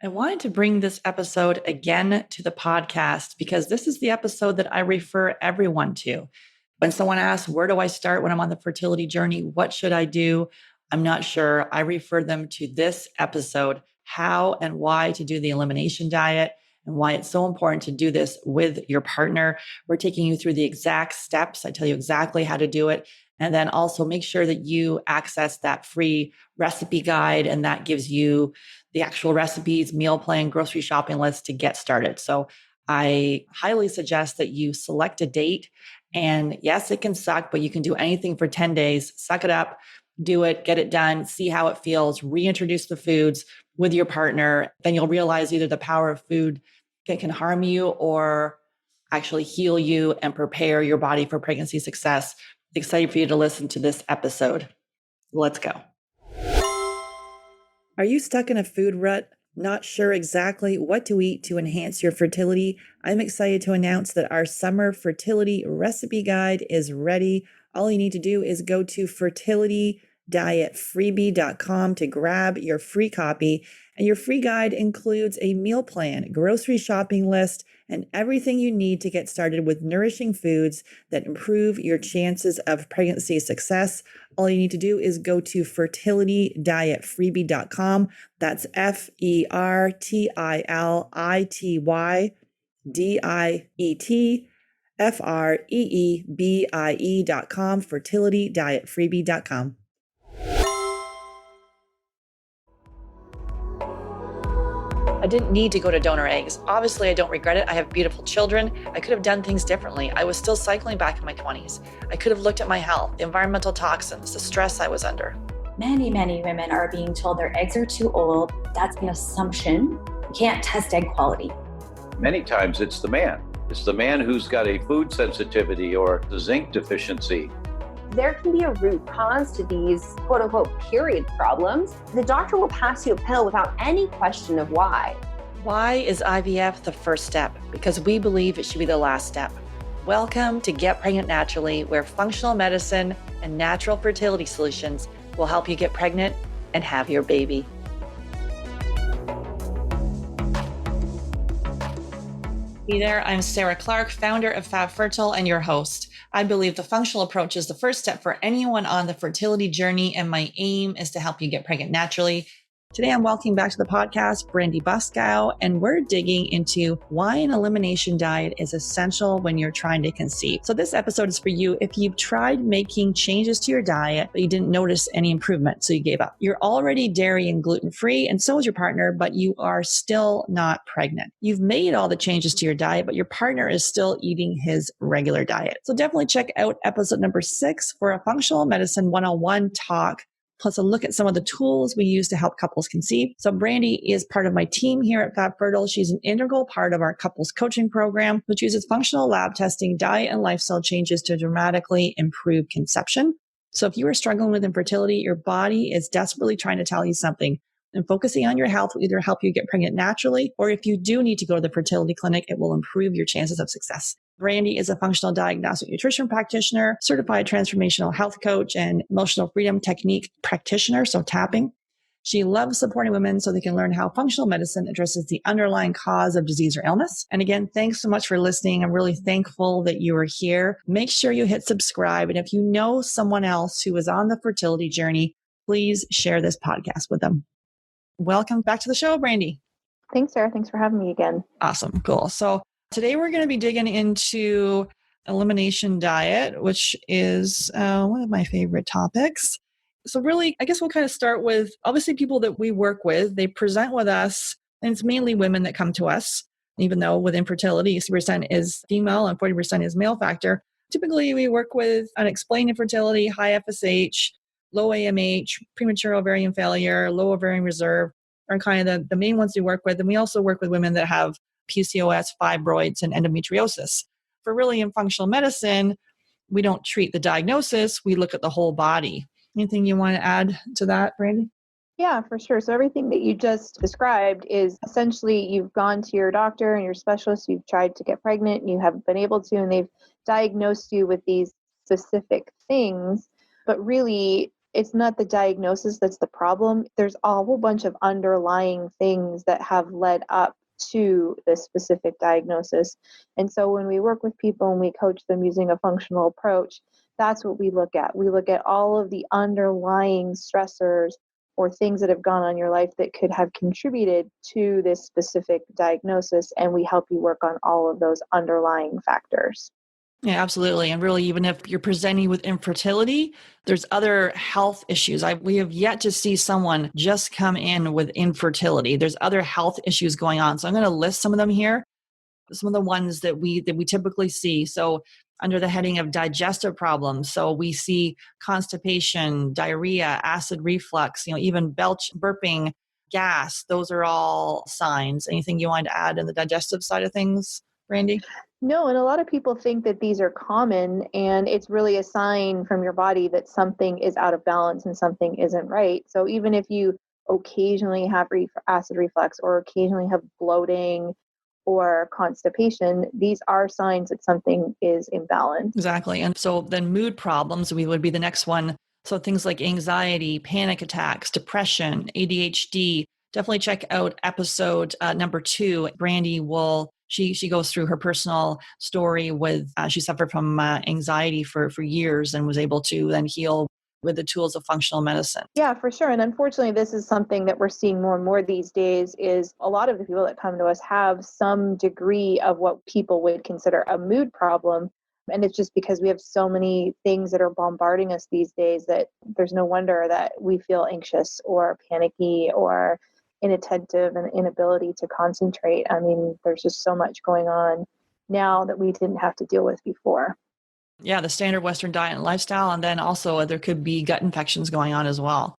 I wanted to bring this episode again to the podcast because this is the episode that I refer everyone to. When someone asks, where do I start when I'm on the fertility journey? What should I do? I'm not sure. I refer them to this episode, how and why to do the elimination diet and why it's so important to do this with your partner. We're taking you through the exact steps. I tell you exactly how to do it. And then also make sure that you access that free recipe guide, and that gives you the actual recipes, meal plan, grocery shopping list to get started. So I highly suggest that you select a date. And yes, it can suck, but you can do anything for 10 days. Suck it up, do it, get it done, see how it feels, reintroduce the foods with your partner. Then you'll realize either the power of food can harm you or actually heal you and prepare your body for pregnancy success. Excited for you to listen to this episode. Let's go. Are you stuck in a food rut? Not sure exactly what to eat to enhance your fertility? I'm excited to announce that our summer fertility recipe guide is ready. All you need to do is go to fertilitydietfreebie.com to grab your free copy. And your free guide includes a meal plan, grocery shopping list, and everything you need to get started with nourishing foods that improve your chances of pregnancy success. All you need to do is go to fertilitydietfreebie.com. That's fertilitydieetfreebie.com, fertilitydietfreebie.com. I didn't need to go to donor eggs. Obviously, I don't regret it. I have beautiful children. I could have done things differently. I was still cycling back in my 20s. I could have looked at my health, the environmental toxins, the stress I was under. Many women are being told their eggs are too old. That's an assumption. You can't test egg quality. Many times it's the man. It's the man who's got a food sensitivity or the zinc deficiency. There can be a root cause to these quote unquote period problems. The doctor will pass you a pill without any question of why. Why is IVF the first step? Because we believe it should be the last step. Welcome to Get Pregnant Naturally, where functional medicine and natural fertility solutions will help you get pregnant and have your baby. Hey there, I'm Sarah Clark, founder of Fab Fertile and your host. I believe the functional approach is the first step for anyone on the fertility journey, and my aim is to help you get pregnant naturally. Today, I'm welcoming back to the podcast, Brandy Buskow, and we're digging into why an elimination diet is essential when you're trying to conceive. So this episode is for you if you've tried making changes to your diet, but you didn't notice any improvement, so you gave up. You're already dairy and gluten-free, and so is your partner, but you are still not pregnant. You've made all the changes to your diet, but your partner is still eating his regular diet. So definitely check out episode number 6 for a functional medicine 101 talk, plus a look at some of the tools we use to help couples conceive. So Brandy is part of my team here at Fab Fertile. She's an integral part of our couples coaching program, which uses functional lab testing, diet, and lifestyle changes to dramatically improve conception. So if you are struggling with infertility, your body is desperately trying to tell you something. And focusing on your health will either help you get pregnant naturally, or if you do need to go to the fertility clinic, it will improve your chances of success. Brandy is a functional diagnostic nutrition practitioner, certified transformational health coach, and emotional freedom technique practitioner, so tapping. She loves supporting women so they can learn how functional medicine addresses the underlying cause of disease or illness. And again, thanks so much for listening. I'm really thankful that you are here. Make sure you hit subscribe. And if you know someone else who is on the fertility journey, please share this podcast with them. Welcome back to the show, Brandy. Thanks, Sarah. Thanks for having me again. Awesome. Cool. So today we're going to be digging into elimination diet, which is one of my favorite topics. So really, I guess we'll kind of start with, obviously, people that we work with, they present with us, and it's mainly women that come to us, even though with infertility, 60% is female and 40% is male factor. Typically, we work with unexplained infertility, high FSH, low AMH, premature ovarian failure, low ovarian reserve are kind of the main ones we work with. And we also work with women that have PCOS, fibroids, and endometriosis. For really in functional medicine, we don't treat the diagnosis, we look at the whole body. Anything you want to add to that, Brandy? Yeah, for sure. So everything that you just described is essentially you've gone to your doctor and your specialist, you've tried to get pregnant, and you haven't been able to, and they've diagnosed you with these specific things. But really, It's not the diagnosis that's the problem. There's a whole bunch of underlying things that have led up to this specific diagnosis. And so when we work with people and we coach them using a functional approach, that's what we look at. We look at all of the underlying stressors or things that have gone on in your life that could have contributed to this specific diagnosis, and we help you work on all of those underlying factors. Yeah, absolutely. And really, even if you're presenting with infertility, there's other health issues. We have yet to see someone just come in with infertility. There's other health issues going on. So I'm going to list some of them here, some of the ones that we typically see. So under the heading of digestive problems, so we see constipation, diarrhea, acid reflux, even burping, gas. Those are all signs. Anything you want to add in the digestive side of things, Brandy? No, and a lot of people think that these are common, and it's really a sign from your body that something is out of balance and something isn't right. So even if you occasionally have acid reflux or occasionally have bloating or constipation, these are signs that something is imbalanced. Exactly. And so then mood problems, we would be the next one. So things like anxiety, panic attacks, depression, ADHD. Definitely check out episode number 2. Brandy she goes through her personal story with, she suffered from anxiety for years and was able to then heal with the tools of functional medicine. Yeah, for sure. And unfortunately, this is something that we're seeing more and more these days is a lot of the people that come to us have some degree of what people would consider a mood problem. And it's just because we have so many things that are bombarding us these days that there's no wonder that we feel anxious or panicky or inattentive and inability to concentrate. I mean, there's just so much going on now that we didn't have to deal with before. Yeah, the standard Western diet and lifestyle. And then also there could be gut infections going on as well.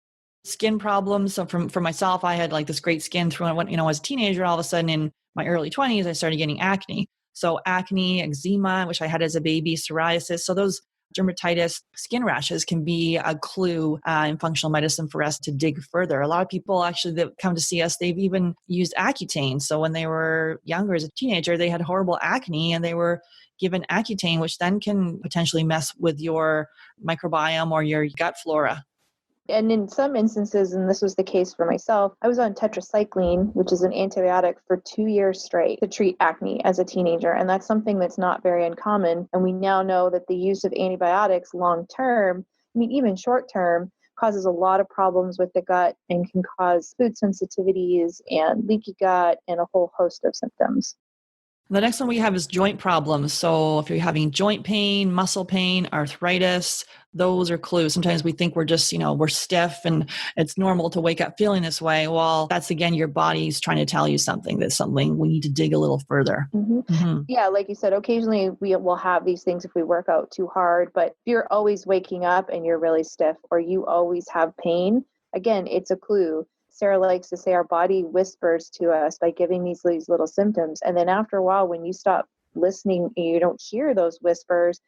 Skin problems. So for myself, I had like this great skin through when, as a teenager, all of a sudden in my early 20s, I started getting acne. So acne, eczema, which I had as a baby, psoriasis. So those dermatitis, skin rashes can be a clue in functional medicine for us to dig further. A lot of people actually that come to see us, they've even used Accutane. So when they were younger as a teenager, they had horrible acne and they were given Accutane, which then can potentially mess with your microbiome or your gut flora. And in some instances, and this was the case for myself, I was on tetracycline, which is an antibiotic, for 2 years straight to treat acne as a teenager. And that's something that's not very uncommon. And we now know that the use of antibiotics long term, even short term, causes a lot of problems with the gut and can cause food sensitivities and leaky gut and a whole host of symptoms. The next one we have is joint problems. So if you're having joint pain, muscle pain, arthritis, those are clues. Sometimes we think we're just, we're stiff and it's normal to wake up feeling this way. Well, that's again, your body's trying to tell you something. That's something we need to dig a little further. Mm-hmm. Mm-hmm. Yeah, like you said, occasionally we will have these things if we work out too hard, but if you're always waking up and you're really stiff or you always have pain, again, it's a clue. Sarah likes to say our body whispers to us by giving these little symptoms. And then after a while, when you stop listening and you don't hear those whispers,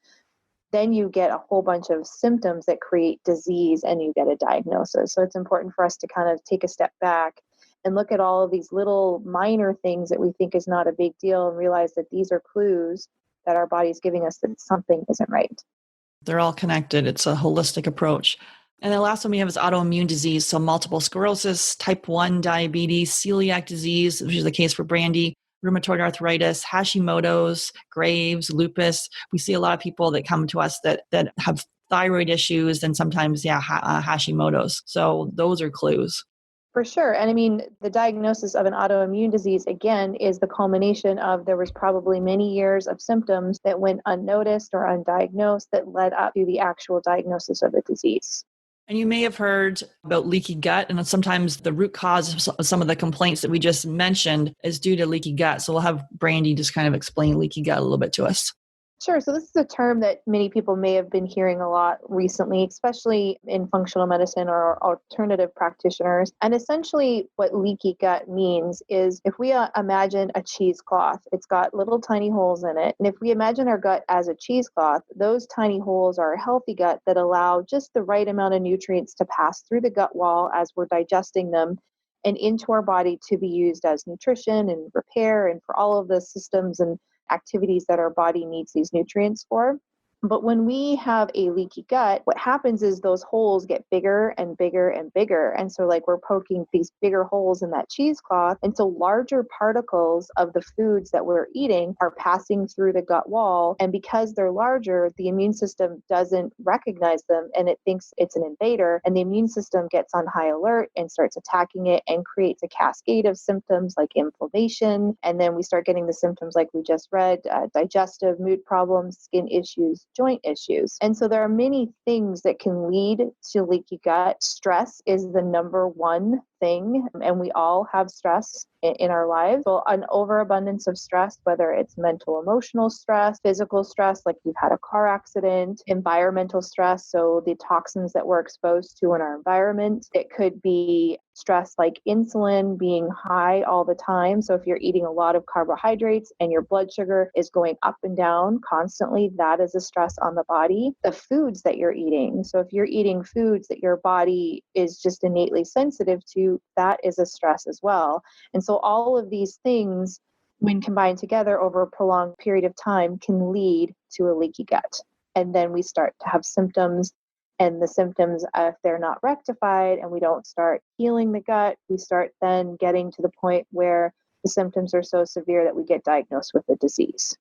then you get a whole bunch of symptoms that create disease and you get a diagnosis. So it's important for us to kind of take a step back and look at all of these little minor things that we think is not a big deal and realize that these are clues that our body's giving us that something isn't right. They're all connected. It's a holistic approach. And the last one we have is autoimmune disease. So multiple sclerosis, type 1 diabetes, celiac disease, which is the case for Brandy, rheumatoid arthritis, Hashimoto's, Graves, lupus. We see a lot of people that come to us that have thyroid issues and sometimes, Hashimoto's. So those are clues. For sure. And the diagnosis of an autoimmune disease, again, is the culmination of there was probably many years of symptoms that went unnoticed or undiagnosed that led up to the actual diagnosis of the disease. And you may have heard about leaky gut, and sometimes the root cause of some of the complaints that we just mentioned is due to leaky gut. So we'll have Brandy just kind of explain leaky gut a little bit to us. Sure. So this is a term that many people may have been hearing a lot recently, especially in functional medicine or alternative practitioners. And essentially what leaky gut means is if we imagine a cheesecloth, it's got little tiny holes in it. And if we imagine our gut as a cheesecloth, those tiny holes are a healthy gut that allow just the right amount of nutrients to pass through the gut wall as we're digesting them and into our body to be used as nutrition and repair and for all of the systems and activities that our body needs these nutrients for. But when we have a leaky gut, what happens is those holes get bigger and bigger and bigger. And so like we're poking these bigger holes in that cheesecloth. And so larger particles of the foods that we're eating are passing through the gut wall. And because they're larger, the immune system doesn't recognize them and it thinks it's an invader. And the immune system gets on high alert and starts attacking it and creates a cascade of symptoms like inflammation. And then we start getting the symptoms like we just read, digestive, mood problems, skin issues, joint issues. And so there are many things that can lead to leaky gut. Stress is the number one thing, and we all have stress in our lives. So an overabundance of stress, whether it's mental, emotional stress, physical stress, like you've had a car accident, environmental stress, so the toxins that we're exposed to in our environment. It could be stress like insulin being high all the time. So if you're eating a lot of carbohydrates and your blood sugar is going up and down constantly, that is a stress on the body. The foods that you're eating. So if you're eating foods that your body is just innately sensitive to, that is a stress as well. And so all of these things, when combined together over a prolonged period of time, can lead to a leaky gut. And then we start to have symptoms. And the symptoms, if they're not rectified and we don't start healing the gut, we start then getting to the point where the symptoms are so severe that we get diagnosed with a disease.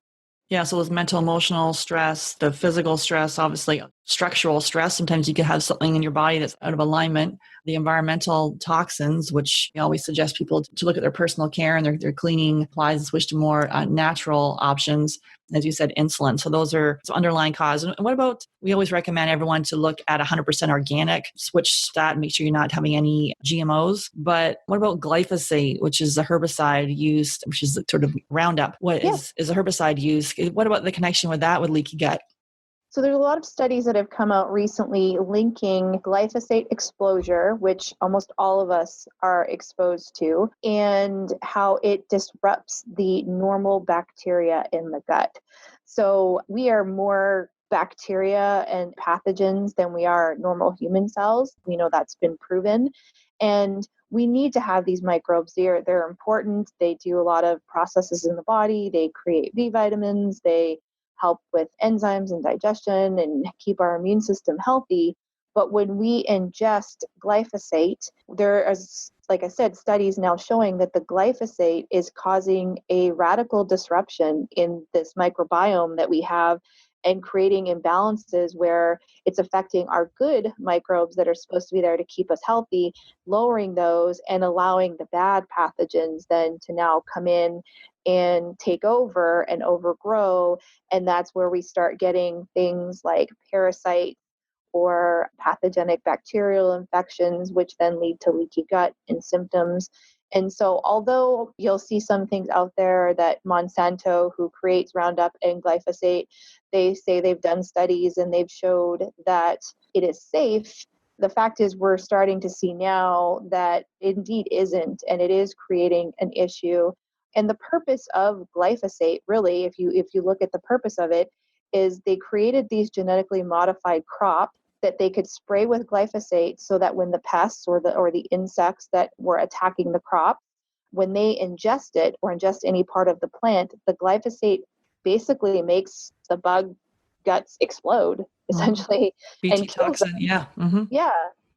Yeah, so there's mental, emotional stress, the physical stress, obviously structural stress. Sometimes you could have something in your body that's out of alignment. The environmental toxins, which we always suggest people to look at their personal care and their cleaning supplies and switch to more natural options. As you said, insulin. So those are some underlying causes. And what about, we always recommend everyone to look at 100% organic, switch that, make sure you're not having any GMOs. But what about glyphosate, which is a herbicide used, which is sort of Roundup? What is a herbicide used? What about the connection with that with leaky gut? So there's a lot of studies that have come out recently linking glyphosate exposure, which almost all of us are exposed to, and how it disrupts the normal bacteria in the gut. So we are more bacteria and pathogens than we are normal human cells. We know that's been proven. And we need to have these microbes. They're important. They do a lot of processes in the body. They create B vitamins. They help with enzymes and digestion and keep our immune system healthy. But when we ingest glyphosate, there is, like I said, studies now showing that the glyphosate is causing a radical disruption in this microbiome that we have and creating imbalances where it's affecting our good microbes that are supposed to be there to keep us healthy, lowering those and allowing the bad pathogens then to now come in and take over and overgrow. And that's where we start getting things like parasites or pathogenic bacterial infections, which then lead to leaky gut and symptoms. And so although you'll see some things out there that Monsanto, who creates Roundup and glyphosate, they say they've done studies and they've showed that it is safe, the fact is we're starting to see now that it indeed isn't, and it is creating an issue. And the purpose of glyphosate, really, if you look at the purpose of it, is they created these genetically modified crops that they could spray with glyphosate so that when the pests or the insects that were attacking the crop, when they ingest it or ingest any part of the plant, the glyphosate basically makes the bug guts explode, essentially. BT and kills toxin, them. yeah. Mm-hmm. Yeah.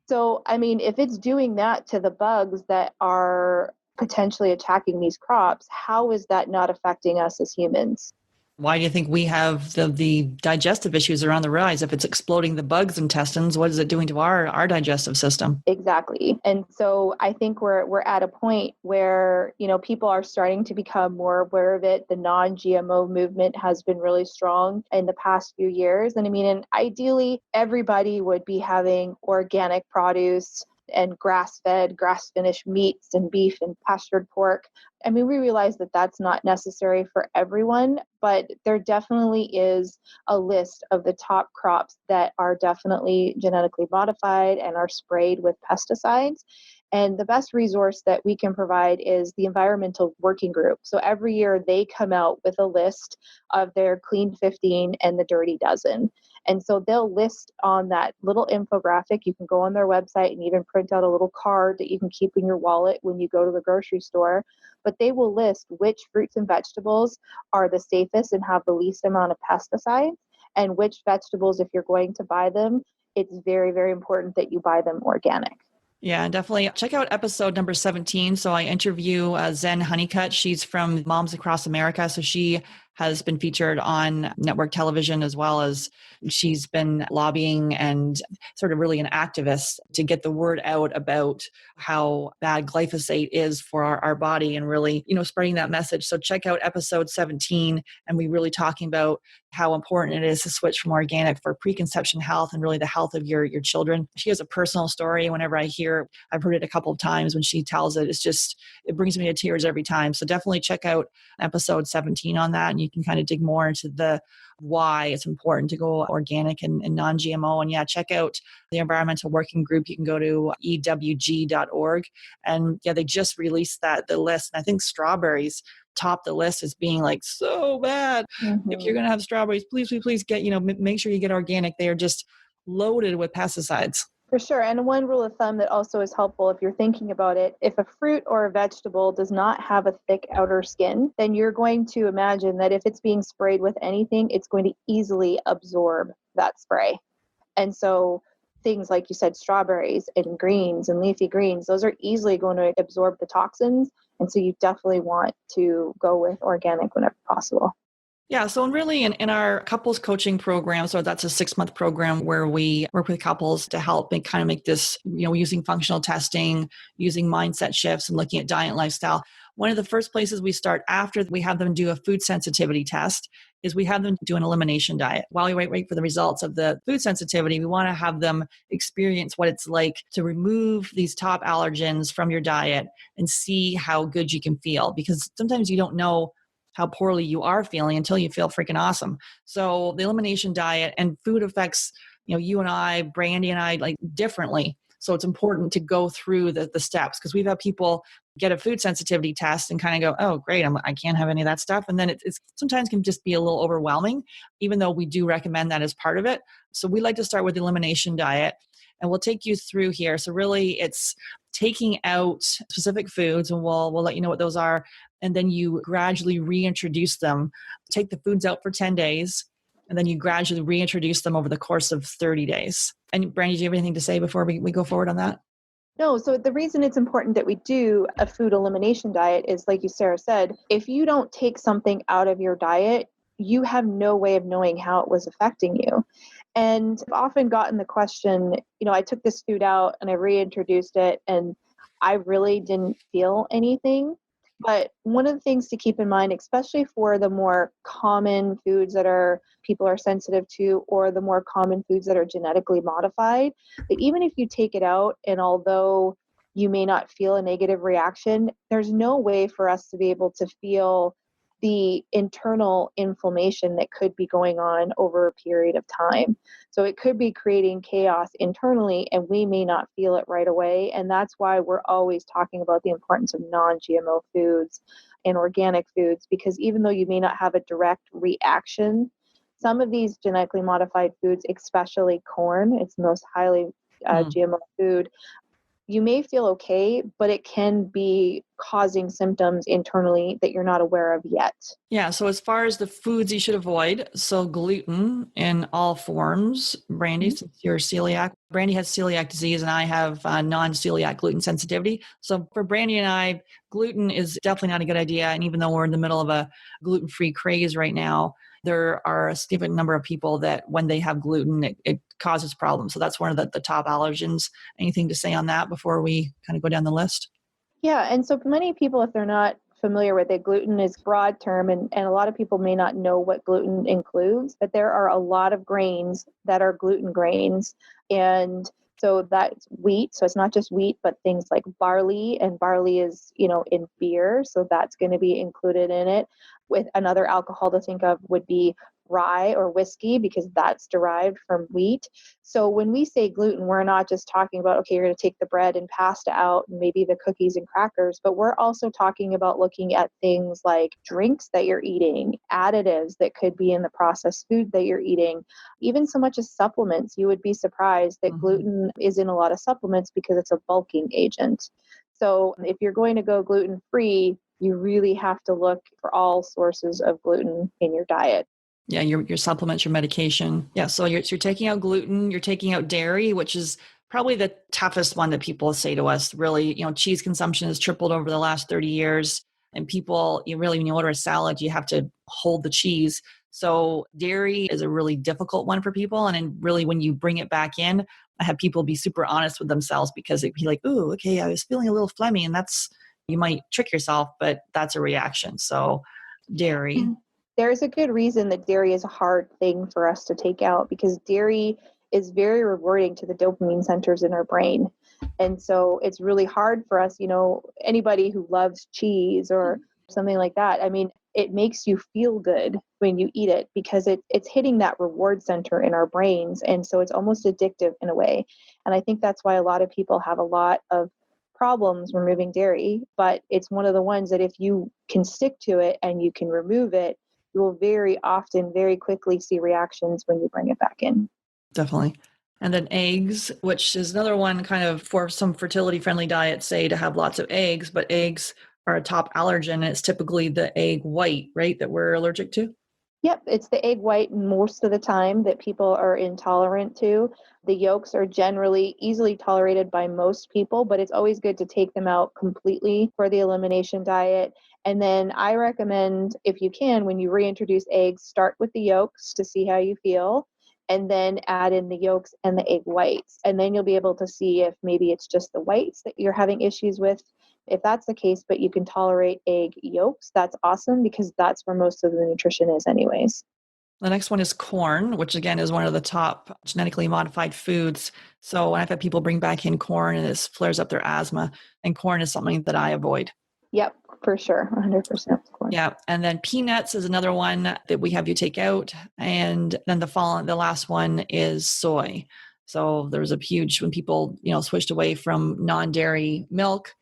So, I mean, if it's doing that to the bugs that are potentially attacking these crops, how is that not affecting us as humans? Why do you think we have the digestive issues are on the rise? If it's exploding the bugs' intestines, what is it doing to our digestive system? Exactly. And so I think we're at a point where, people are starting to become more aware of it. The non-GMO movement has been really strong in the past few years. And and ideally everybody would be having organic produce and grass-fed, grass-finished meats and beef and pastured pork. We realize that that's not necessary for everyone, but there definitely is a list of the top crops that are definitely genetically modified and are sprayed with pesticides. And the best resource that we can provide is the Environmental Working Group. So every year they come out with a list of their Clean 15 and the Dirty Dozen. And so they'll list on that little infographic. You can go on their website and even print out a little card that you can keep in your wallet when you go to the grocery store. But they will list which fruits and vegetables are the safest and have the least amount of pesticides. and which vegetables, if you're going to buy them, it's very, very important that you buy them organic. Yeah, definitely. Check out episode number 17. So I interview Zen Honeycutt. She's from Moms Across America. So she has been featured on network television, as well as she's been lobbying and sort of really an activist to get the word out about how bad glyphosate is for our body, and really, spreading that message. So check out episode 17, and we really talking about how important it is to switch from organic for preconception health and really the health of your children. She has a personal story. Whenever I hear, I've heard it a couple of times when she tells it, it brings me to tears every time. So definitely check out episode 17 on that, and you can kind of dig more into the why it's important to go organic and non-GMO. And yeah, check out the environmental working group. You can go to ewg.org, and yeah, they just released the list. And I think strawberries top the list as being like so bad. Mm-hmm. If you're going to have strawberries, please get, make sure you get organic. They are just loaded with pesticides. For sure. And one rule of thumb that also is helpful if you're thinking about it, if a fruit or a vegetable does not have a thick outer skin, then you're going to imagine that if it's being sprayed with anything, it's going to easily absorb that spray. And so things like you said, strawberries and greens and leafy greens, those are easily going to absorb the toxins. And so you definitely want to go with organic whenever possible. Yeah. So really in our couples coaching program, so that's a 6-month program where we work with couples to help make this, using functional testing, using mindset shifts, and looking at diet and lifestyle. One of the first places we start after we have them do a food sensitivity test is we have them do an elimination diet. While we wait for the results of the food sensitivity, we want to have them experience what it's like to remove these top allergens from your diet and see how good you can feel. Because sometimes you don't know how poorly you are feeling until you feel freaking awesome. So the elimination diet and food affects, you and I, Brandy and I, like differently. So it's important to go through the steps, because we've had people get a food sensitivity test and kind of go, oh, great, I can't have any of that stuff. And then it's sometimes can just be a little overwhelming, even though we do recommend that as part of it. So we like to start with the elimination diet, and we'll take you through here. So really it's taking out specific foods, and we'll let you know what those are. And then you gradually reintroduce them. Take the foods out for 10 days, and then you gradually reintroduce them over the course of 30 days. And Brandy, do you have anything to say before we go forward on that? No, so the reason it's important that we do a food elimination diet is, like you, Sarah, said, if you don't take something out of your diet, you have no way of knowing how it was affecting you. And I've often gotten the question, I took this food out and I reintroduced it and I really didn't feel anything. But one of the things to keep in mind, especially for the more common foods that people are sensitive to, or the more common foods that are genetically modified, that even if you take it out, and although you may not feel a negative reaction, there's no way for us to be able to feel the internal inflammation that could be going on over a period of time. So it could be creating chaos internally, and we may not feel it right away. And that's why we're always talking about the importance of non-GMO foods and organic foods, because even though you may not have a direct reaction, some of these genetically modified foods, especially corn, it's the most highly GMO food, you may feel okay, but it can be causing symptoms internally that you're not aware of yet. Yeah. So as far as the foods you should avoid, so gluten in all forms. Brandy, since you're celiac, Brandy has celiac disease and I have non-celiac gluten sensitivity. So for Brandy and I, gluten is definitely not a good idea. And even though we're in the middle of a gluten-free craze right now, there are a significant number of people that when they have gluten, it causes problems. So that's one of the top allergens. Anything to say on that before we kind of go down the list? Yeah. And so many people, if they're not familiar with it, gluten is a broad term, and a lot of people may not know what gluten includes, but there are a lot of grains that are gluten grains. And so that's wheat. So it's not just wheat, but things like barley, and barley is, in beer. So that's going to be included in it. With another alcohol to think of would be rye or whiskey, because that's derived from wheat. So when we say gluten, we're not just talking about, okay, you're going to take the bread and pasta out and maybe the cookies and crackers, but we're also talking about looking at things like drinks that you're eating, additives that could be in the processed food that you're eating, even so much as supplements. You would be surprised that gluten is in a lot of supplements because it's a bulking agent. So if you're going to go gluten-free, you really have to look for all sources of gluten in your diet. Yeah, your supplements, your medication. Yeah, so you're taking out gluten, you're taking out dairy, which is probably the toughest one that people say to us. Really, cheese consumption has tripled over the last 30 years. And people, when you order a salad, you have to hold the cheese. So dairy is a really difficult one for people. And then really when you bring it back in, I have people be super honest with themselves because they'd be like, oh, okay, I was feeling a little phlegmy. And you might trick yourself, but that's a reaction. So dairy. There's a good reason that dairy is a hard thing for us to take out, because dairy is very rewarding to the dopamine centers in our brain. And so it's really hard for us, anybody who loves cheese or something like that. I mean, it makes you feel good when you eat it because it's hitting that reward center in our brains. And so it's almost addictive in a way. And I think that's why a lot of people have a lot of problems removing dairy, but it's one of the ones that if you can stick to it and you can remove it, you will very often, very quickly see reactions when you bring it back in. Definitely. And then eggs, which is another one kind of for some fertility friendly diets, say to have lots of eggs, but eggs are a top allergen. And it's typically the egg white, right, that we're allergic to? Yep, it's the egg white most of the time that people are intolerant to. The yolks are generally easily tolerated by most people, but it's always good to take them out completely for the elimination diet. And then I recommend, if you can, when you reintroduce eggs, start with the yolks to see how you feel, and then add in the yolks and the egg whites. And then you'll be able to see if maybe it's just the whites that you're having issues with. If that's the case, but you can tolerate egg yolks, that's awesome because that's where most of the nutrition is anyways. The next one is corn, which again is one of the top genetically modified foods. So I've had people bring back in corn and this flares up their asthma, and corn is something that I avoid. Yep, for sure. 100% corn. Yeah. And then peanuts is another one that we have you take out. And then the last one is soy. So there's a huge, when people, switched away from from dairy milk,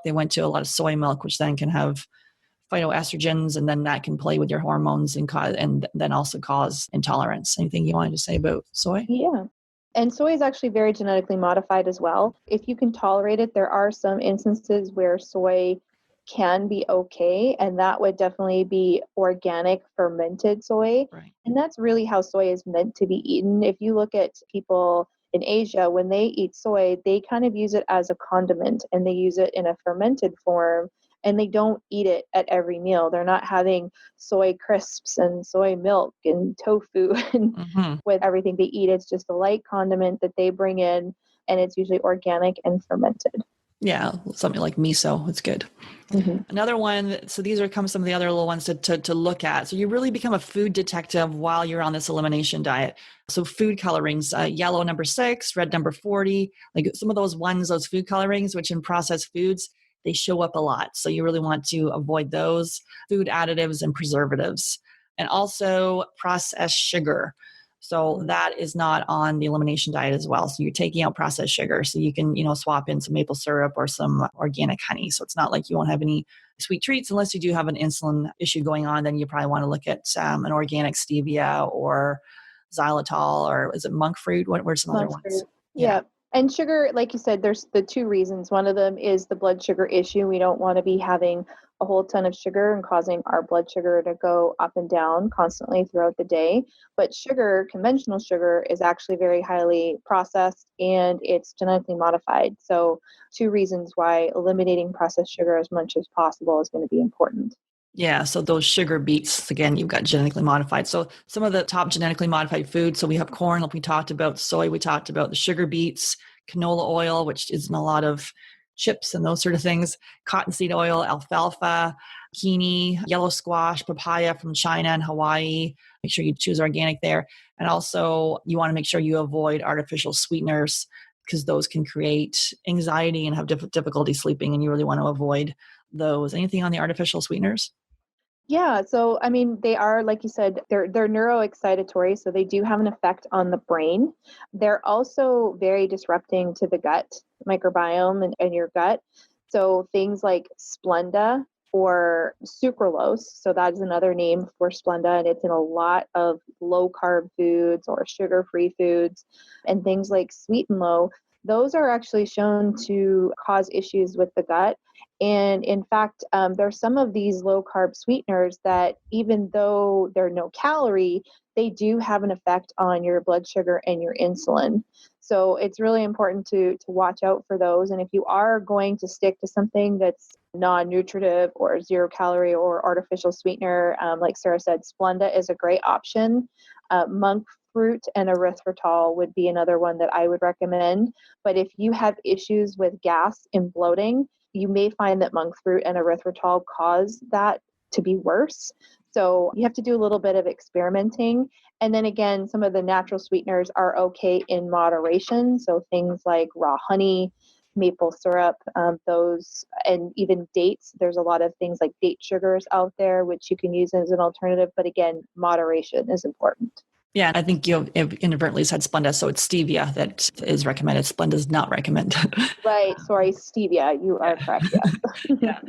they went to a lot of soy milk, which then can have phytoestrogens, and then that can play with your hormones and then also cause intolerance. Anything you wanted to say about soy? Yeah. And soy is actually very genetically modified as well. If you can tolerate it, there are some instances where soy can be okay, and that would definitely be organic fermented soy. Right. And that's really how soy is meant to be eaten. If you look at people in Asia, when they eat soy, they kind of use it as a condiment and they use it in a fermented form, and they don't eat it at every meal. They're not having soy crisps and soy milk and tofu and with everything they eat. It's just a light condiment that they bring in, and it's usually organic and fermented. Yeah, something like miso. It's good. Mm-hmm. Another one, so these are some of the other little ones to look at. So you really become a food detective while you're on this elimination diet. So food colorings, yellow number 6, red number 40, like some of those food colorings, which in processed foods, they show up a lot. So you really want to avoid those food additives and preservatives. And also processed sugar. So that is not on the elimination diet as well. So you're taking out processed sugar. So you can, swap in some maple syrup or some organic honey. So it's not like you won't have any sweet treats unless you do have an insulin issue going on. Then you probably want to look at an organic stevia or xylitol, or is it monk fruit? What were some other ones? Yeah. And sugar, like you said, there's the two reasons. One of them is the blood sugar issue. We don't want to be having a whole ton of sugar and causing our blood sugar to go up and down constantly throughout the day. But sugar, conventional sugar, is actually very highly processed and it's genetically modified. So 2 reasons why eliminating processed sugar as much as possible is going to be important. Yeah, so those sugar beets, again, you've got genetically modified. So some of the top genetically modified foods, so we have corn, like we talked about, soy, we talked about the sugar beets, canola oil, which is in a lot of chips and those sort of things, cottonseed oil, alfalfa, zucchini, yellow squash, papaya from China and Hawaii. Make sure you choose organic there. And also you want to make sure you avoid artificial sweeteners because those can create anxiety and have difficulty sleeping, and you really want to avoid those. Anything on the artificial sweeteners? Yeah, so I mean, they are, like you said, they're neuroexcitatory, so they do have an effect on the brain. They're also very disrupting to the gut microbiome and your gut. So things like Splenda or sucralose, so that is another name for Splenda, and it's in a lot of low carb foods or sugar-free foods, and things like Sweet and Low. those are actually shown to cause issues with the gut. And in fact, there's some of these low carb sweeteners that, even though they're no calorie, they do have an effect on your blood sugar and your insulin. So it's really important to watch out for those. And if you are going to stick to something that's non-nutritive or 0 calorie or artificial sweetener, like Sarah said, Splenda is a great option. Monk fruit and erythritol would be another one that I would recommend. But if you have issues with gas and bloating, you may find that monk fruit and erythritol cause that to be worse. So you have to do a little bit of experimenting. And then again, some of the natural sweeteners are okay in moderation. So things like raw honey, maple syrup, those, and even dates. There's a lot of things like date sugars out there, which you can use as an alternative. But again, moderation is important. Yeah, I think you inadvertently said Splenda, so it's stevia that is recommended. Splenda is not recommended. Right. Sorry, stevia. You are correct. Yes. Yeah.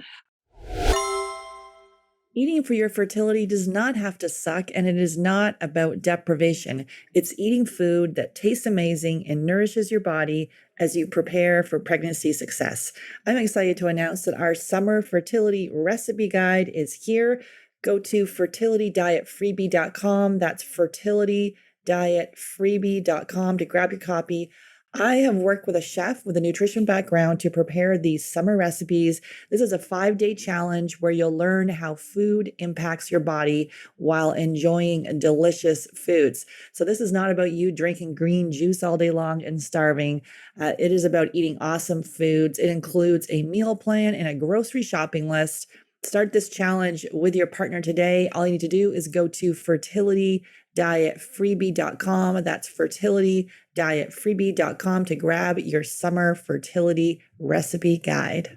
Eating for your fertility does not have to suck, and it is not about deprivation. It's eating food that tastes amazing and nourishes your body as you prepare for pregnancy success. I'm excited to announce that our summer fertility recipe guide is here. Go to fertilitydietfreebie.com. That's fertilitydietfreebie.com to grab your copy. I have worked with a chef with a nutrition background to prepare these summer recipes. This is a 5-day challenge where you'll learn how food impacts your body while enjoying delicious foods. So this is not about you drinking green juice all day long and starving. It is about eating awesome foods. It includes a meal plan and a grocery shopping list. Start this challenge with your partner today. All you need to do is go to fertilitydietfreebie.com. That's fertilitydietfreebie.com to grab your summer fertility recipe guide.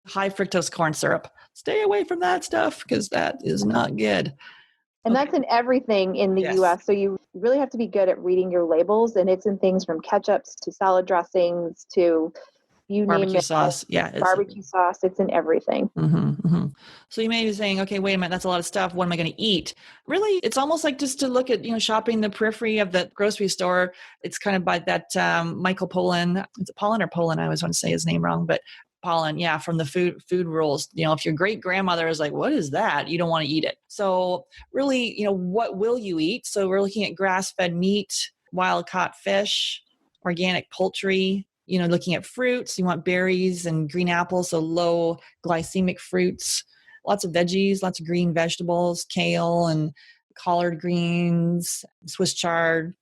High fructose corn syrup. Stay away from that stuff because that is not good. And that's in everything in the US. So you really have to be good at reading your labels, and it's in things from ketchups to salad dressings to you barbecue name it. Sauce. Yeah. Barbecue sauce. It's in everything. So you may be saying, okay, wait a minute, that's a lot of stuff. What am I going to eat? Really, it's almost like just to look at, shopping the periphery of the grocery store. It's kind of by that Michael Pollan. Is it Pollan or Poland? I always want to say his name wrong, but Pollan, yeah, from the food rules. If your great grandmother is like, what is that? You don't want to eat it. So really, what will you eat? So we're looking at grass-fed meat, wild-caught fish, organic poultry, looking at fruits. You want berries and green apples, so low glycemic fruits, lots of veggies, lots of green vegetables, kale and collard greens, Swiss chard,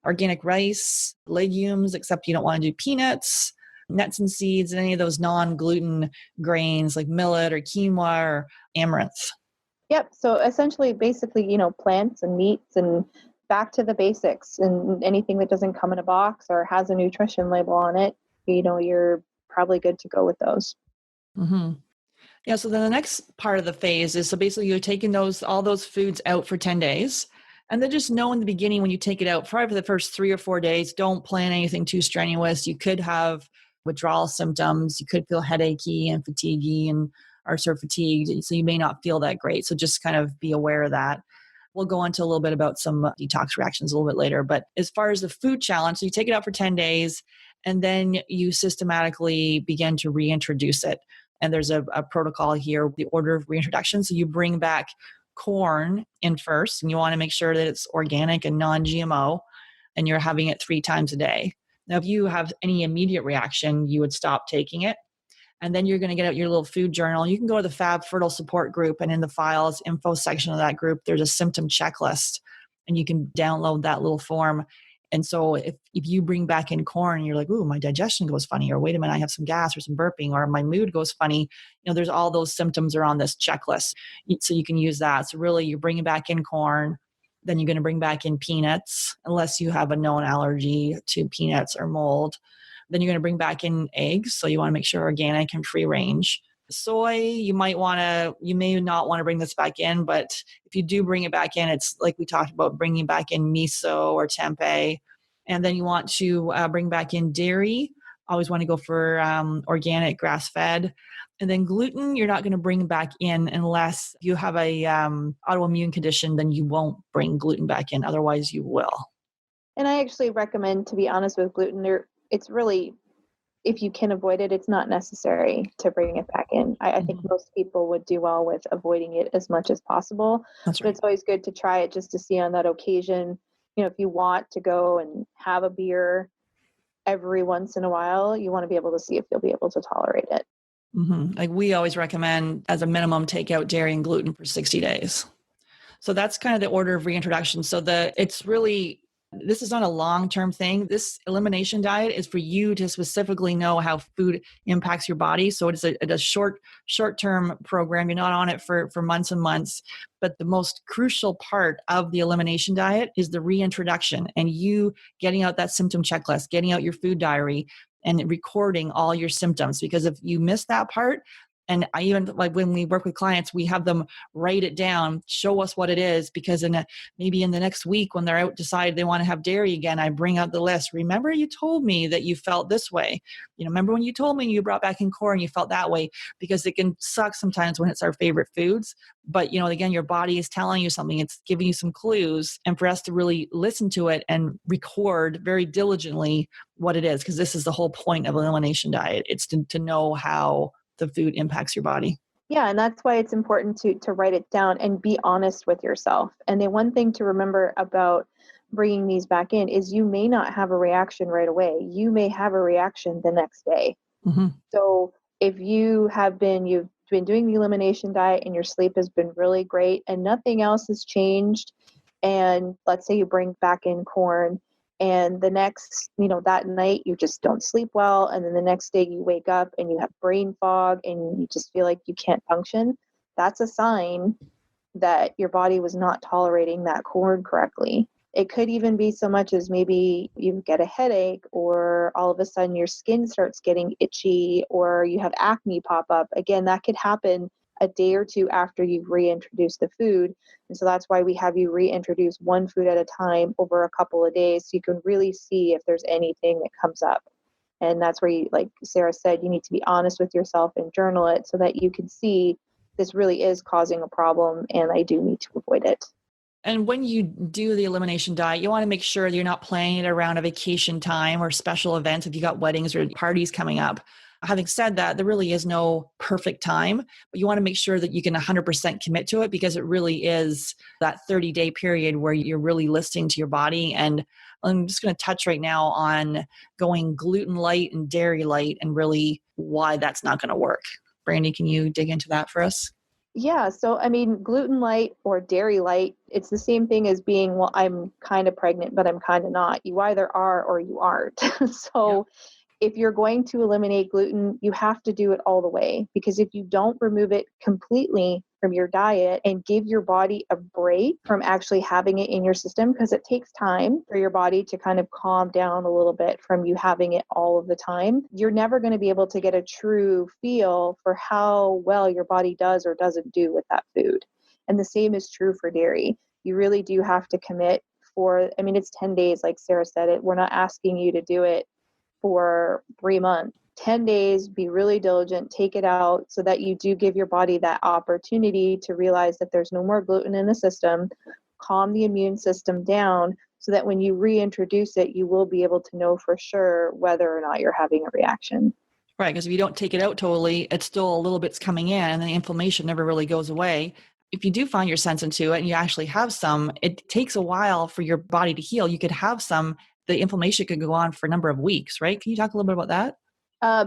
organic rice, legumes, except you don't want to do peanuts, nuts and seeds, and any of those non-gluten grains like millet or quinoa or amaranth. Yep. So essentially, basically, plants and meats and back to the basics, and anything that doesn't come in a box or has a nutrition label on it, you're probably good to go with those. Yeah. So then the next part of the phase is, so basically you're taking all those foods out for 10 days. And then just know in the beginning when you take it out, probably for the first 3 or 4 days, don't plan anything too strenuous. You could have withdrawal symptoms. You could feel headachy and fatiguey and are sort of fatigued. So you may not feel that great. So just kind of be aware of that. We'll go into a little bit about some detox reactions a little bit later. But as far as the food challenge, so you take it out for 10 days and then you systematically begin to reintroduce it. And there's a protocol here, the order of reintroduction. So you bring back corn in first, and you want to make sure that it's organic and non-GMO, and you're having it 3 times a day. Now, if you have any immediate reaction, you would stop taking it. And then you're going to get out your little food journal. You can go to the Fab Fertile support group, and in the files info section of that group, there's a symptom checklist, and you can download that little form. And so if you bring back in corn, you're like, ooh, my digestion goes funny, or wait a minute, I have some gas or some burping, or my mood goes funny. There's all those symptoms are on this checklist. So you can use that. So really you're bringing back in corn, then you're going to bring back in peanuts, unless you have a known allergy to peanuts or mold. Then you're going to bring back in eggs. So you want to make sure organic and free range. Soy, you may not want to bring this back in, but if you do bring it back in, it's like we talked about bringing back in miso or tempeh. And then you want to bring back in dairy. Always want to go for organic, grass-fed. And then gluten, you're not going to bring back in unless you have a autoimmune condition, then you won't bring gluten back in. Otherwise, you will. And I actually recommend, to be honest, with gluten, it's really, if you can avoid it, it's not necessary to bring it back in. I think most people would do well with avoiding it as much as possible. That's But right. it's always good to try it just to see on that occasion. If you want to go and have a beer every once in a while, you want to be able to see if you'll be able to tolerate it. Like we always recommend as a minimum, take out dairy and gluten for 60 days. So that's kind of the order of reintroduction. So it's really, this is not a long-term thing. This elimination diet is for you to specifically know how food impacts your body. So it's a short-term program. You're not on it for months and months. But the most crucial part of the elimination diet is the reintroduction and you getting out that symptom checklist, getting out your food diary and recording all your symptoms. Because if you miss that part, and I even, like when we work with clients, we have them write it down, show us what it is, because maybe in the next week when they're out, decide they want to have dairy again, I bring out the list. Remember you told me that you felt this way. Remember when you told me you brought back in core and you felt that way, because it can suck sometimes when it's our favorite foods. But, again, your body is telling you something. It's giving you some clues. And for us to really listen to it and record very diligently what it is, because this is the whole point of elimination diet. It's to know how the food impacts your body. Yeah, and that's why it's important to write it down and be honest with yourself. And the one thing to remember about bringing these back in is you may not have a reaction right away. You may have a reaction the next day. Mm-hmm. So if you've been doing the elimination diet and your sleep has been really great and nothing else has changed, and let's say you bring back in corn, and the next, that night you just don't sleep well, and then the next day you wake up and you have brain fog and you just feel like you can't function, that's a sign that your body was not tolerating that corn correctly. It could even be so much as maybe you get a headache, or all of a sudden your skin starts getting itchy, or you have acne pop up. Again, that could happen a day or two after you've reintroduced the food. And so that's why we have you reintroduce one food at a time over a couple of days, so you can really see if there's anything that comes up. And that's where you, like Sarah said, you need to be honest with yourself and journal it so that you can see this really is causing a problem and I do need to avoid it. And when you do the elimination diet, you want to make sure that you're not playing it around a vacation time or special events if you got weddings or parties coming up. Having said that, there really is no perfect time, but you want to make sure that you can 100% commit to it, because it really is that 30-day period where you're really listening to your body. And I'm just going to touch right now on going gluten light and dairy light and really why that's not going to work. Brandy, can you dig into that for us? Yeah. So, gluten light or dairy light, it's the same thing as being, well, I'm kind of pregnant, but I'm kind of not. You either are or you aren't. So, if you're going to eliminate gluten, you have to do it all the way, because if you don't remove it completely from your diet and give your body a break from actually having it in your system, because it takes time for your body to kind of calm down a little bit from you having it all of the time, you're never going to be able to get a true feel for how well your body does or doesn't do with that food. And the same is true for dairy. You really do have to commit it's 10 days, like Sarah said. We're not asking you to do it for 3 months. 10 days, be really diligent, take it out so that you do give your body that opportunity to realize that there's no more gluten in the system, calm the immune system down so that when you reintroduce it, you will be able to know for sure whether or not you're having a reaction. Right, because if you don't take it out totally, it's still a little bit's coming in and the inflammation never really goes away. If you do find you're sensitive to it and you actually have some, it takes a while for your body to heal. You could have some, the inflammation could go on for a number of weeks, right? Can you talk a little bit about that?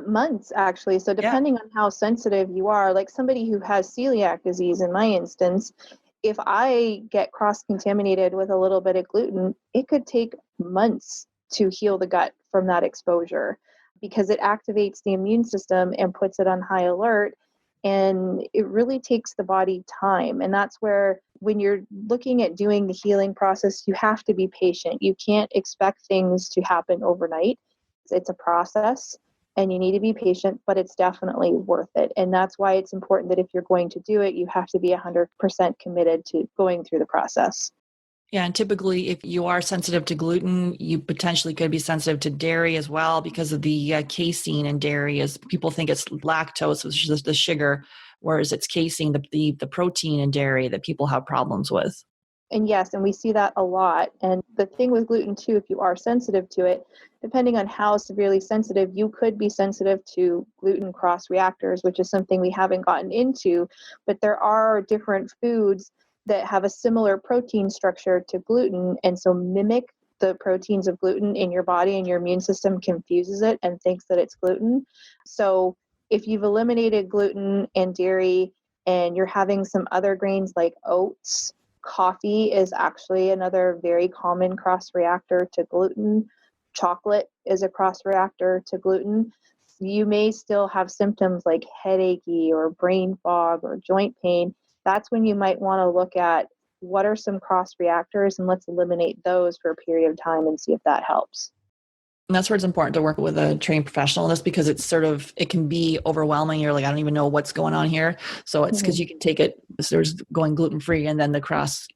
Months, actually. So depending on how sensitive you are, like somebody who has celiac disease, in my instance, if I get cross-contaminated with a little bit of gluten, it could take months to heal the gut from that exposure, because it activates the immune system and puts it on high alert. And it really takes the body time. And that's where, when you're looking at doing the healing process, you have to be patient. You can't expect things to happen overnight. It's a process and you need to be patient, but it's definitely worth it. And that's why it's important that if you're going to do it, you have to be 100% committed to going through the process. Yeah, and typically if you are sensitive to gluten, you potentially could be sensitive to dairy as well, because of the casein in dairy. As people think it's lactose, which is the sugar, whereas it's casein, the protein in dairy that people have problems with. And yes, and we see that a lot. And the thing with gluten too, if you are sensitive to it, depending on how severely sensitive, you could be sensitive to gluten cross reactors, which is something we haven't gotten into. But there are different foods that have a similar protein structure to gluten, and so mimic the proteins of gluten in your body, and your immune system confuses it and thinks that it's gluten. So if you've eliminated gluten and dairy and you're having some other grains like oats, coffee is actually another very common cross reactor to gluten. Chocolate is a cross reactor to gluten. You may still have symptoms like headachy or brain fog or joint pain. That's when you might want to look at what are some cross reactors, and let's eliminate those for a period of time and see if that helps. And that's where it's important to work with a trained professional in this, because it can be overwhelming. You're like, I don't even know what's going on here. So it's because you can take it, so there's going gluten-free, and then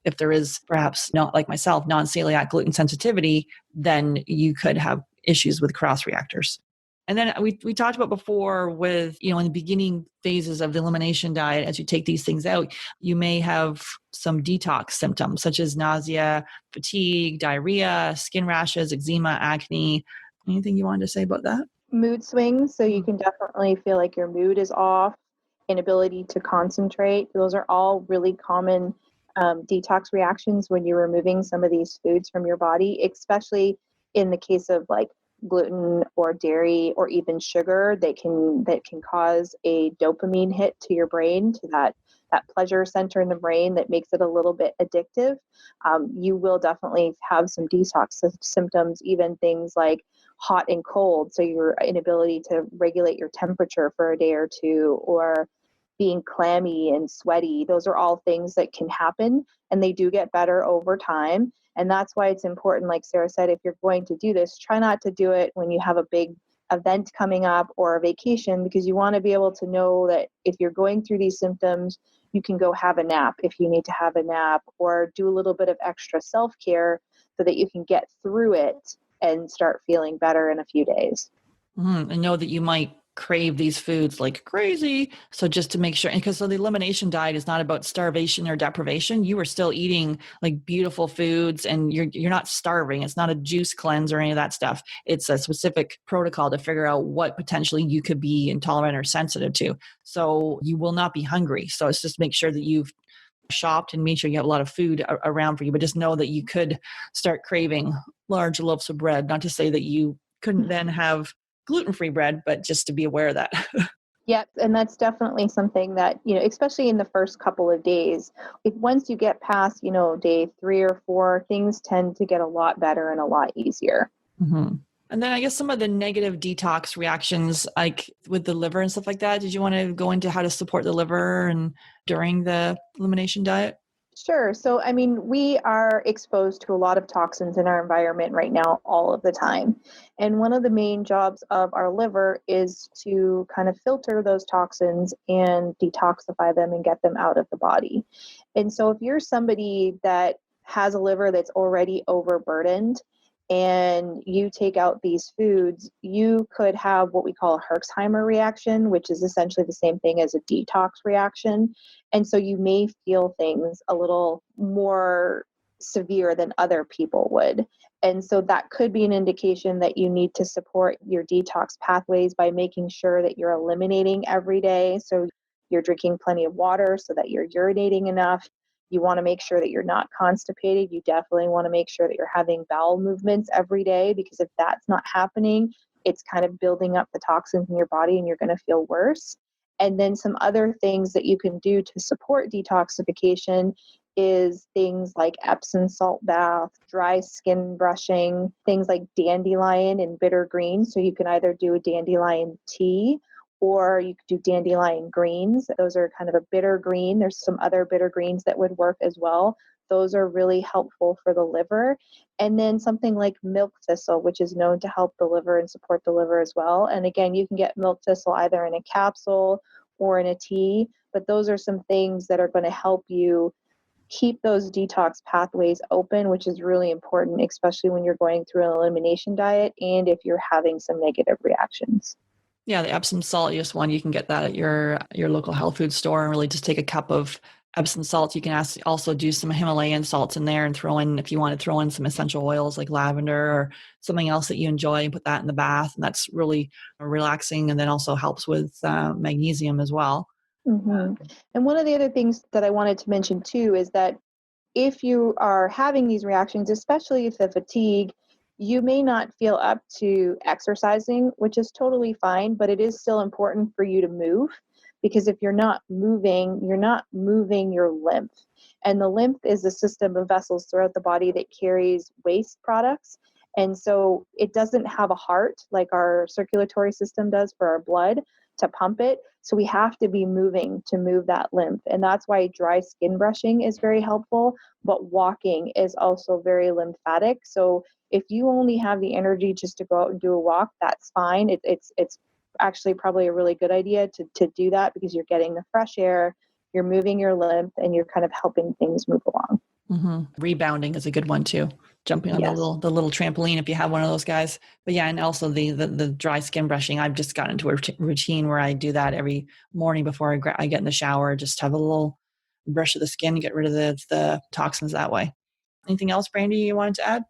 if there is perhaps not, like myself, non-celiac gluten sensitivity, then you could have issues with cross reactors. And then we talked about before with, in the beginning phases of the elimination diet, as you take these things out, you may have some detox symptoms such as nausea, fatigue, diarrhea, skin rashes, eczema, acne. Anything you wanted to say about that? Mood swings. So you can definitely feel like your mood is off, inability to concentrate. Those are all really common detox reactions when you're removing some of these foods from your body, especially in the case of like gluten or dairy or even sugar. That can cause a dopamine hit to your brain, to that pleasure center in the brain that makes it a little bit addictive. You will definitely have some detox symptoms, even things like hot and cold, so your inability to regulate your temperature for a day or two, or being clammy and sweaty. Those are all things that can happen, and they do get better over time. And that's why it's important, like Sarah said, if you're going to do this, try not to do it when you have a big event coming up or a vacation, because you want to be able to know that if you're going through these symptoms, you can go have a nap if you need to have a nap, or do a little bit of extra self-care so that you can get through it and start feeling better in a few days. And know that you might crave these foods like crazy. So just to make sure, because the elimination diet is not about starvation or deprivation. You are still eating like beautiful foods, and you're not starving. It's not a juice cleanse or any of that stuff. It's a specific protocol to figure out what potentially you could be intolerant or sensitive to. So you will not be hungry. So it's just make sure that you've shopped and made sure you have a lot of food around for you, but just know that you could start craving large loaves of bread. Not to say that you couldn't then have gluten-free bread, but just to be aware of that. Yep. And that's definitely something that, especially in the first couple of days, once you get past, day 3 or 4, things tend to get a lot better and a lot easier. Mm-hmm. And then I guess some of the negative detox reactions, like with the liver and stuff like that, did you want to go into how to support the liver and during the elimination diet? Sure. So, we are exposed to a lot of toxins in our environment right now, all of the time. And one of the main jobs of our liver is to kind of filter those toxins and detoxify them and get them out of the body. And so, if you're somebody that has a liver that's already overburdened, and you take out these foods, you could have what we call a Herxheimer reaction, which is essentially the same thing as a detox reaction. And so you may feel things a little more severe than other people would. And so that could be an indication that you need to support your detox pathways by making sure that you're eliminating every day. So you're drinking plenty of water so that you're urinating enough. You want to make sure that you're not constipated. You definitely want to make sure that you're having bowel movements every day, because if that's not happening, it's kind of building up the toxins in your body and you're going to feel worse. And then some other things that you can do to support detoxification is things like Epsom salt bath, dry skin brushing, things like dandelion and bitter greens. So you can either do a dandelion tea, or you could do dandelion greens. Those are kind of a bitter green. There's some other bitter greens that would work as well. Those are really helpful for the liver. And then something like milk thistle, which is known to help the liver and support the liver as well. And again, you can get milk thistle either in a capsule or in a tea, but those are some things that are going to help you keep those detox pathways open, which is really important, especially when you're going through an elimination diet and if you're having some negative reactions. Yeah, the Epsom saltiest one, you can get that at your local health food store, and really just take a cup of Epsom salts. You can also do some Himalayan salts in there and throw in, if you want to throw in some essential oils like lavender or something else that you enjoy, and put that in the bath. And that's really relaxing, and then also helps with magnesium as well. Mm-hmm. And one of the other things that I wanted to mention too is that if you are having these reactions, especially if the fatigue, you may not feel up to exercising, which is totally fine, but it is still important for you to move, because if you're not moving your lymph. And the lymph is a system of vessels throughout the body that carries waste products. And so it doesn't have a heart like our circulatory system does for our blood to pump it. So we have to be moving to move that lymph. And that's why dry skin brushing is very helpful, but walking is also very lymphatic. So if you only have the energy just to go out and do a walk, that's fine. It's actually probably a really good idea to do that, because you're getting the fresh air, you're moving your lymph, and you're kind of helping things move along. Mm-hmm. Rebounding is a good one too. Jumping on the little trampoline if you have one of those guys. But yeah, and also the dry skin brushing. I've just gotten into a routine where I do that every morning before I get in the shower. Just have a little brush of the skin, get rid of the toxins that way. Anything else, Brandy, you wanted to add?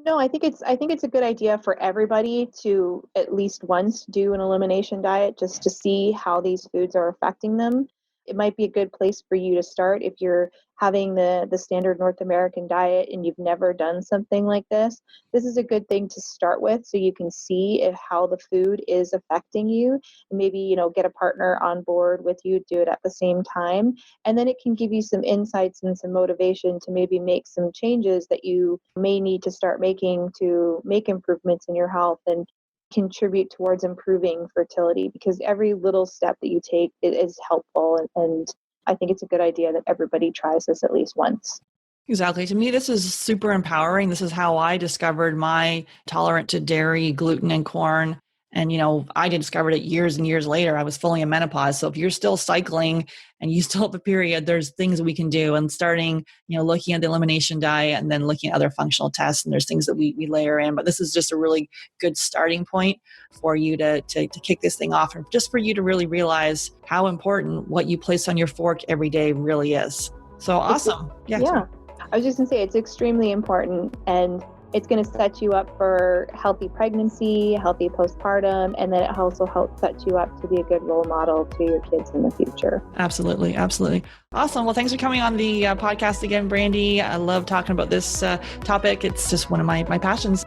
No, I think it's a good idea for everybody to at least once do an elimination diet, just to see how these foods are affecting them. It might be a good place for you to start if you're having the standard North American diet and you've never done something like this. This is a good thing to start with, so you can see how the food is affecting you, and maybe, get a partner on board with you, do it at the same time. And then it can give you some insights and some motivation to maybe make some changes that you may need to start making to make improvements in your health and contribute towards improving fertility, because every little step that you take is helpful. And I think it's a good idea that everybody tries this at least once. Exactly. To me, this is super empowering. This is how I discovered my tolerant to dairy, gluten, and corn. And, I discovered it years and years later. I was fully in menopause. So if you're still cycling and you still have a period, there's things we can do. And starting, looking at the elimination diet and then looking at other functional tests. And there's things that we layer in. But this is just a really good starting point for you to kick this thing off, and just for you to really realize how important what you place on your fork every day really is. So awesome. Yeah. I was just going to say, it's extremely important, and it's going to set you up for healthy pregnancy, healthy postpartum, and then it also helps set you up to be a good role model to your kids in the future. Absolutely. Absolutely. Awesome. Well, thanks for coming on the podcast again, Brandy. I love talking about this topic. It's just one of my passions.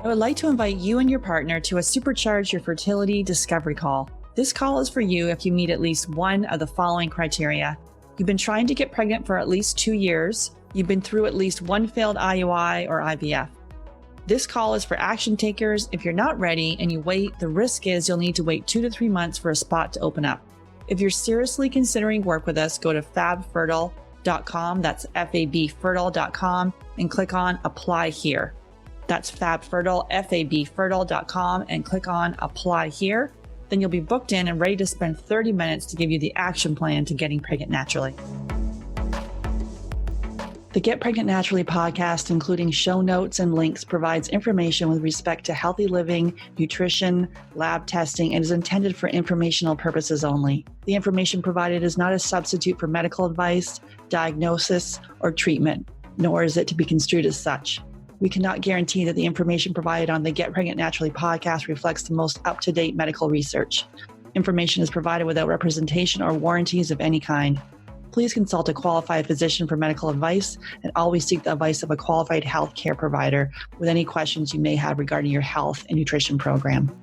I would like to invite you and your partner to a Supercharge Your Fertility Discovery Call. This call is for you if you meet at least one of the following criteria. You've been trying to get pregnant for at least 2 years. You've been through at least one failed IUI or IVF. This call is for action takers. If you're not ready and you wait, the risk is you'll need to wait 2 to 3 months for a spot to open up. If you're seriously considering work with us, go to fabfertile.com. That's fabfertile.com, and click on Apply Here. That's fabfertile, fabfertile.com, and click on Apply Here. Then you'll be booked in and ready to spend 30 minutes to give you the action plan to getting pregnant naturally. The Get Pregnant Naturally podcast, including show notes and links, provides information with respect to healthy living, nutrition, lab testing, and is intended for informational purposes only. The information provided is not a substitute for medical advice, diagnosis, or treatment, nor is it to be construed as such. We cannot guarantee that the information provided on the Get Pregnant Naturally podcast reflects the most up-to-date medical research. Information is provided without representation or warranties of any kind. Please consult a qualified physician for medical advice, and always seek the advice of a qualified healthcare provider with any questions you may have regarding your health and nutrition program.